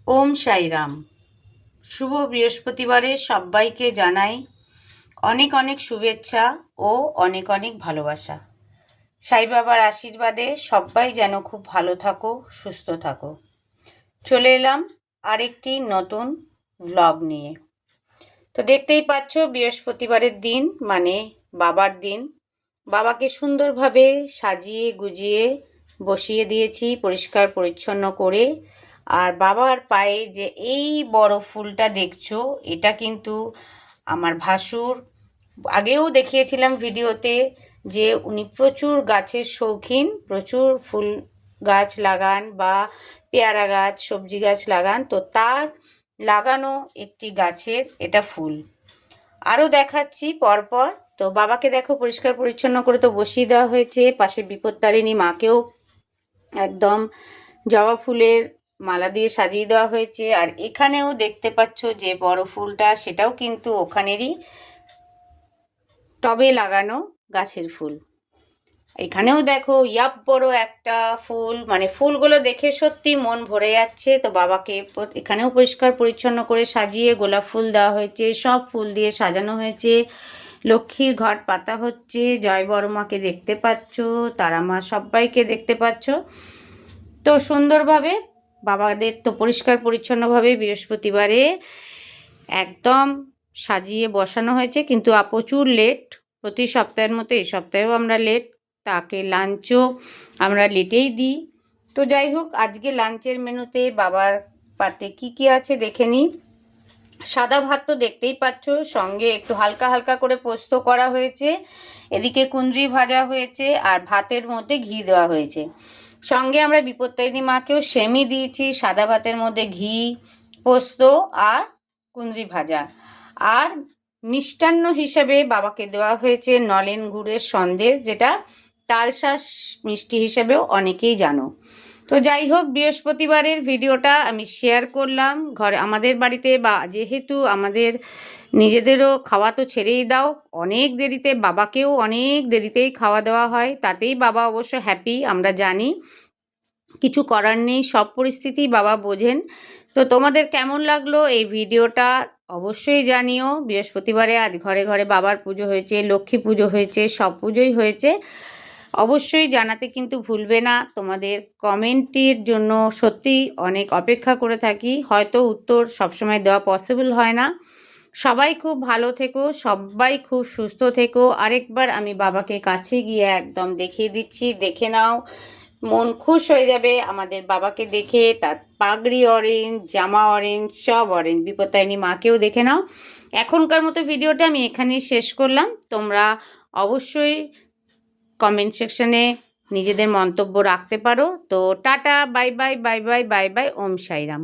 ওম সাইরাম। শুভ বৃহস্পতিবারে সবাইকে জানাই অনেক অনেক শুভেচ্ছা ও অনেক অনেক ভালোবাসা। সাই বাবার আশীর্বাদে সবাই যেন খুব ভালো থাকো, সুস্থ থাকো। চলে এলাম আরেকটি নতুন ব্লগ নিয়ে। তো দেখতেই পাচ্ছ, বৃহস্পতিবারের দিন মানে বাবার দিন। বাবাকে সুন্দরভাবে সাজিয়ে গুজিয়ে বসিয়ে দিয়েছি পরিষ্কার পরিচ্ছন্ন করে। আর বাবার পায়ে যে এই বড় ফুলটা দেখছো, এটা কিন্তু আমার ভাসুর। আগেও দেখিয়েছিলাম ভিডিওতে যে উনি প্রচুর গাছের শৌখিন, প্রচুর ফুল গাছ লাগান বা পেয়ারা গাছ, সবজি গাছ লাগান। তো তার লাগানো একটি গাছের এটা ফুল। আরও দেখাচ্ছি পরপর। তো বাবাকে দেখো পরিষ্কার পরিচ্ছন্ন করে তো বসিয়ে দেওয়া হয়েছে। পাশে বিপত্তারিণী মাকেও একদম জবা ফুলের মালা দিয়ে সাজিয়ে দেওয়া হয়েছে। আর এখানেও দেখতে পাচ্ছ যে বড় ফুলটা, সেটাও কিন্তু ওখানেরই টবে লাগানো গাছের ফুল। এখানেও দেখো ইয়াপ বড় একটা ফুল, মানে ফুলগুলো দেখে সত্যি মন ভরে যাচ্ছে। তো বাবাকে এখানেও পরিষ্কার পরিচ্ছন্ন করে সাজিয়ে গোলাপ ফুল দেওয়া হয়েছে, সব ফুল দিয়ে সাজানো হয়েছে। লক্ষ্মীর ঘট পাতা হচ্ছে, জয় বড় মাকে দেখতে পাচ্ছ, তারা মা সবাইকে দেখতে পাচ্ছ। তো সুন্দরভাবে বাবাদের তো পরিষ্কার পরিচ্ছন্নভাবে বৃহস্পতিবারে একদম সাজিয়ে বসানো হয়েছে। কিন্তু প্রচুর লেট, প্রতি সপ্তাহের মতো এই সপ্তাহেও আমরা লেট। তাকে লাঞ্চও আমরা লেটেই দিই। তো যাই হোক, আজকে লাঞ্চের মেনুতে বাবার পাতে কি কি আছে দেখে নিই। সাদা ভাত তো দেখতেই পাচ্ছ, সঙ্গে একটু হালকা হালকা করে পোস্ত করা হয়েছে, এদিকে কুঁদরি ভাজা হয়েছে, আর ভাতের মধ্যে ঘি দেওয়া হয়েছে। সঙ্গে আমরা বিপত্তারিণী মাকেও সেমই দিয়েছি, সাদা ভাতের মধ্যে ঘি, পোস্ত আর কুঁদরি ভাজা। আর মিষ্টান্ন হিসেবে বাবাকে দেওয়া হয়েছে নলেন গুড়ের সন্দেশ, যেটা তালশাঁস মিষ্টি হিসেবেও অনেকেই জানো। তো যাই হোক, বৃহস্পতিবারের ভিডিওটা আমি শেয়ার করলাম। ঘরে আমাদের বাড়িতে বা যেহেতু আমাদের নিজেদেরও খাওয়া তো ছেড়েই দাও, অনেক দেরিতে, বাবাকেও অনেক দেরিতেই খাওয়া দেওয়া হয়। তাতেই বাবা অবশ্য হ্যাপি, আমরা জানি। কিছু করার নেই, সব পরিস্থিতি বাবা বোঝেন। তো তোমাদের কেমন লাগলো এই ভিডিওটা অবশ্যই জানিও। বৃহস্পতিবারে আজ ঘরে ঘরে বাবার পুজো হয়েছে, লক্ষ্মী পুজো হয়েছে, সব পুজোই হয়েছে। অবশ্যই জানাতে কিন্তু ভুলবে না। তোমাদের কমেন্টের জন্য সত্যিই অনেক অপেক্ষা করে থাকি। হয়তো উত্তর সবসময় দেওয়া পসিবল হয় না। সবাই খুব ভালো থেকো, সবাই খুব সুস্থ থেকো। আরেকবার আমি বাবাকে কাছে গিয়ে একদম দেখিয়ে দিচ্ছি, দেখে নাও। মন খুশ হয়ে যাবে আমাদের বাবাকে দেখে। তার পাগড়ি অরেঞ্জ, জামা অরেঞ্জ, সব অরেঞ্জ। বিপত্তারিণী মাকেও দেখে নাও। এখনকার মতো ভিডিওটা আমি এখানেই শেষ করলাম। তোমরা অবশ্যই কমেন্ট সেকশনে নিজেদের মন্তব্য রাখতে পারো। তো tata, bye bye, bye bye, bye bye, Om Sairam.